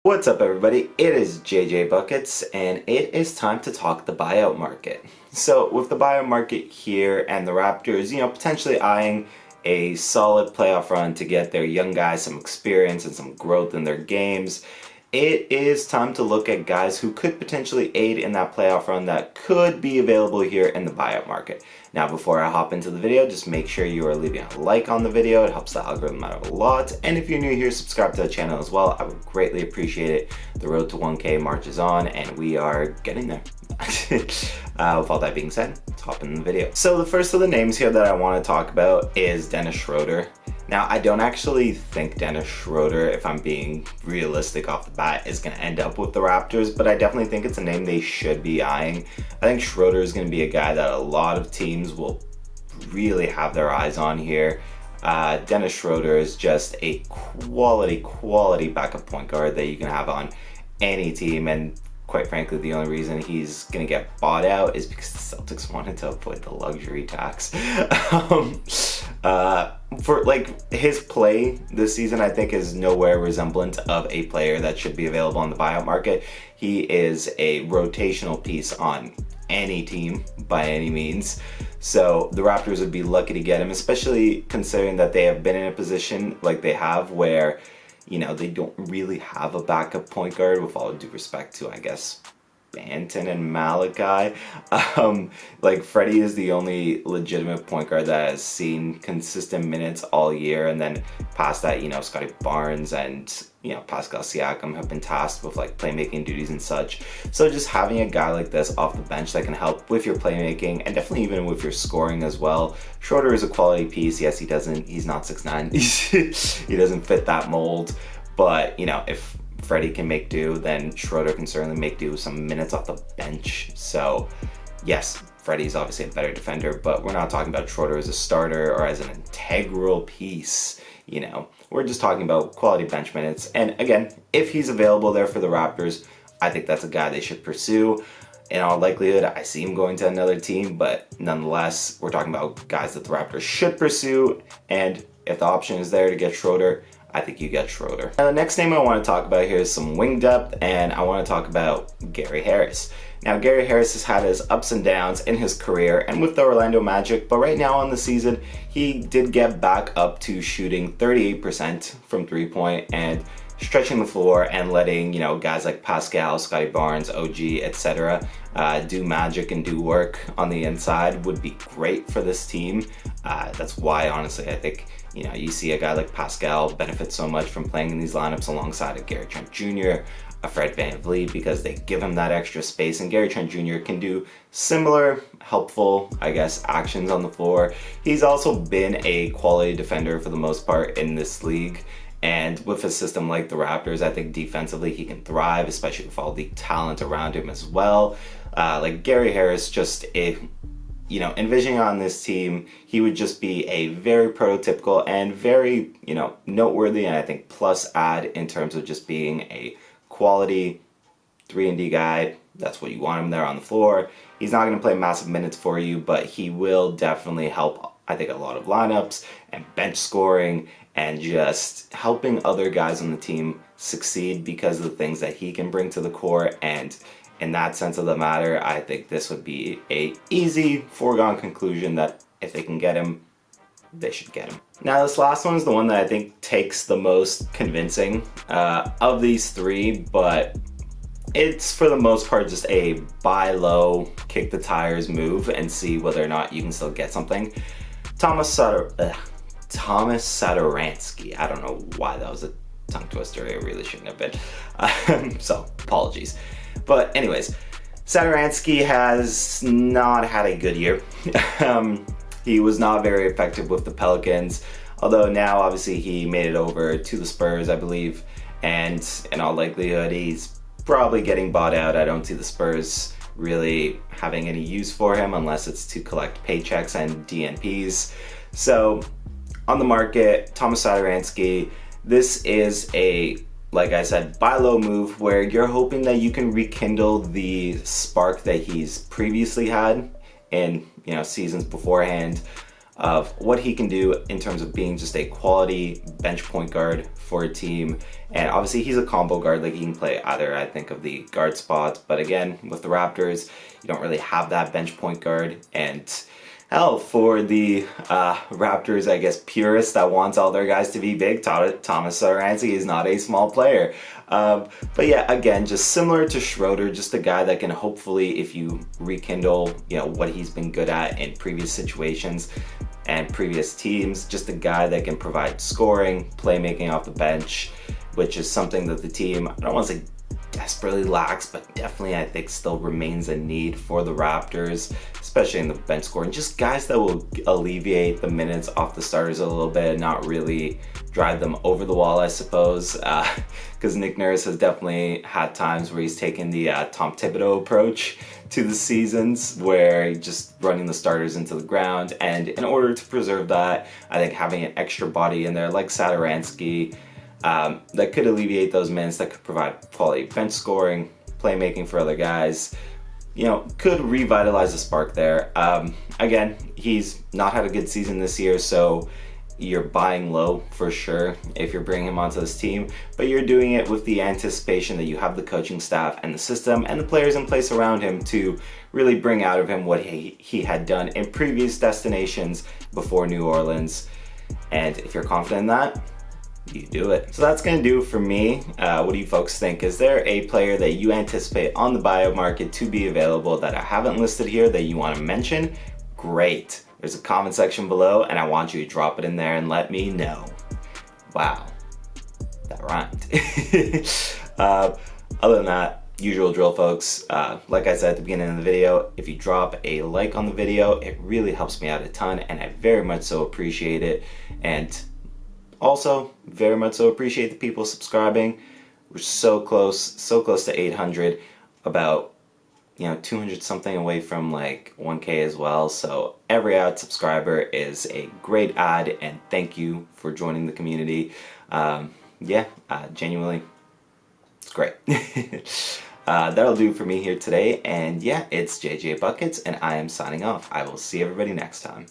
What's up, everybody? It is JJ Buckets, and it is time to talk the buyout market. So with the buyout market here and the Raptors, potentially eyeing a solid playoff run to get their young guys some experience and some growth in their games, it is time to look at guys who could potentially aid in that playoff run that could be available here in the buyout market. Now, before I hop into the video, just make sure you are leaving a like on the video. It helps the algorithm out a lot. And if you're new here, subscribe to the channel as well. I would greatly appreciate it. The road to 1K marches on, and we are getting there. With all that being said, let's hop into the video. So the first of the names here that I want to talk about is Dennis Schroder. Now, I don't actually think Dennis Schroder, if I'm being realistic off the bat, is going to end up with the Raptors, but I definitely think it's a name they should be eyeing. I think Schroder is going to be a guy that a lot of teams will really have their eyes on here. Dennis Schroder is just a quality backup point guard that you can have on any team, and quite frankly, the only reason he's going to get bought out is because the Celtics wanted to avoid the luxury tax. For his play this season, I think is nowhere resemblant of a player that should be available on the buyout market. He is a rotational piece on any team by any means. So the Raptors would be lucky to get him, especially considering that they have been in a position like they have where they don't really have a backup point guard, with all due respect to, I guess, Banton and Malachi. Freddie is the only legitimate point guard that has seen consistent minutes all year, and then past that, Scotty Barnes and Pascal Siakam have been tasked with playmaking duties and such. So just having a guy like this off the bench that can help with your playmaking and definitely even with your scoring as well. Schroder is a quality piece. Yes, he's not 6'9". He doesn't fit that mold, but if Freddie can make do, then Schroder can certainly make do with some minutes off the bench. So yes, Freddie's obviously a better defender, but we're not talking about Schroder as a starter or as an integral piece. We're just talking about quality bench minutes. And again, if he's available there for the Raptors, I think that's a guy they should pursue. In all likelihood, I see him going to another team, but nonetheless, we're talking about guys that the Raptors should pursue. And if the option is there to get Schroder, I think you get Schroder. Now, the next name I want to talk about here is some wing depth, and I want to talk about Gary Harris. Now, Gary Harris has had his ups and downs in his career and with the Orlando Magic, but right now on the season, he did get back up to shooting 38% from three-point and stretching the floor and letting, guys like Pascal, Scotty Barnes, OG, etc. Do magic and do work on the inside would be great for this team. That's why, honestly, I think you see a guy like Pascal benefit so much from playing in these lineups alongside a Gary Trent Jr., a Fred VanVleet, because they give him that extra space, and Gary Trent Jr. can do similar helpful, I guess, actions on the floor. He's also been a quality defender for the most part in this league, and with a system like the Raptors, I think defensively he can thrive, especially with all the talent around him as well. Gary Harris, just envisioning on this team, he would just be a very prototypical and very, noteworthy and I think plus add in terms of just being a quality 3-and-D guy. That's what you want him there on the floor. He's not going to play massive minutes for you, but he will definitely help, I think, a lot of lineups and bench scoring and just helping other guys on the team succeed because of the things that he can bring to the court. And in that sense of the matter, I think this would be a easy foregone conclusion that if they can get him, they should get him. Now, this last one is the one that I think takes the most convincing of these three, but it's for the most part just a buy low, kick the tires move and see whether or not you can still get something. Thomas Saransky. I don't know why that was a tongue twister. It really shouldn't have been. So apologies. But anyways, Saransky has not had a good year. He was not very effective with the Pelicans, although now obviously he made it over to the Spurs, I believe, and in all likelihood he's probably getting bought out. I don't see the Spurs really having any use for him unless it's to collect paychecks and DNPs. So on the market, Thomas Saransky, this is a, like I said, buy low move where you're hoping that you can rekindle the spark that he's previously had in seasons beforehand. of what he can do in terms of being just a quality bench point guard for a team. And obviously he's a combo guard, like he can play either, I think, of the guard spots. But again, with the Raptors, you don't really have that bench point guard. And hell, for the Raptors, I guess, purists that wants all their guys to be big, Thomas Saransky is not a small player. But yeah, again, just similar to Schroder, just a guy that can hopefully, if you rekindle, what he's been good at in previous situations and previous teams, just a guy that can provide scoring, playmaking off the bench, which is something that the team, I don't want to say desperately lacks, but definitely I think still remains a need for the Raptors, especially in the bench scoring. Just guys that will alleviate the minutes off the starters a little bit, not really drive them over the wall, I suppose, because Nick Nurse has definitely had times where he's taken the Tom Thibodeau approach to the seasons, where he's just running the starters into the ground. And in order to preserve that, I think having an extra body in there like Saransky, that could alleviate those minutes, that could provide quality bench scoring, playmaking for other guys, could revitalize the spark there. Again, he's not had a good season this year, so you're buying low for sure if you're bringing him onto this team, but you're doing it with the anticipation that you have the coaching staff and the system and the players in place around him to really bring out of him what he had done in previous destinations before New Orleans. And if you're confident in that, you do it. So that's going to do it for me. What do you folks think? Is there a player that you anticipate on the buyout market to be available that I haven't listed here that you want to mention? Great. There's a comment section below, and I want you to drop it in there and let me know. Wow, that rhymed. Other than that, usual drill, folks. Like I said at the beginning of the video, if you drop a like on the video, it really helps me out a ton, and I very much so appreciate it. And also, very much so appreciate the people subscribing. We're so close to 800, about 200 something away from like 1K as well. So every ad subscriber is a great ad, and thank you for joining the community. Genuinely, it's great. That'll do for me here today, and yeah, it's JJ Buckets, and I am signing off. I will see everybody next time.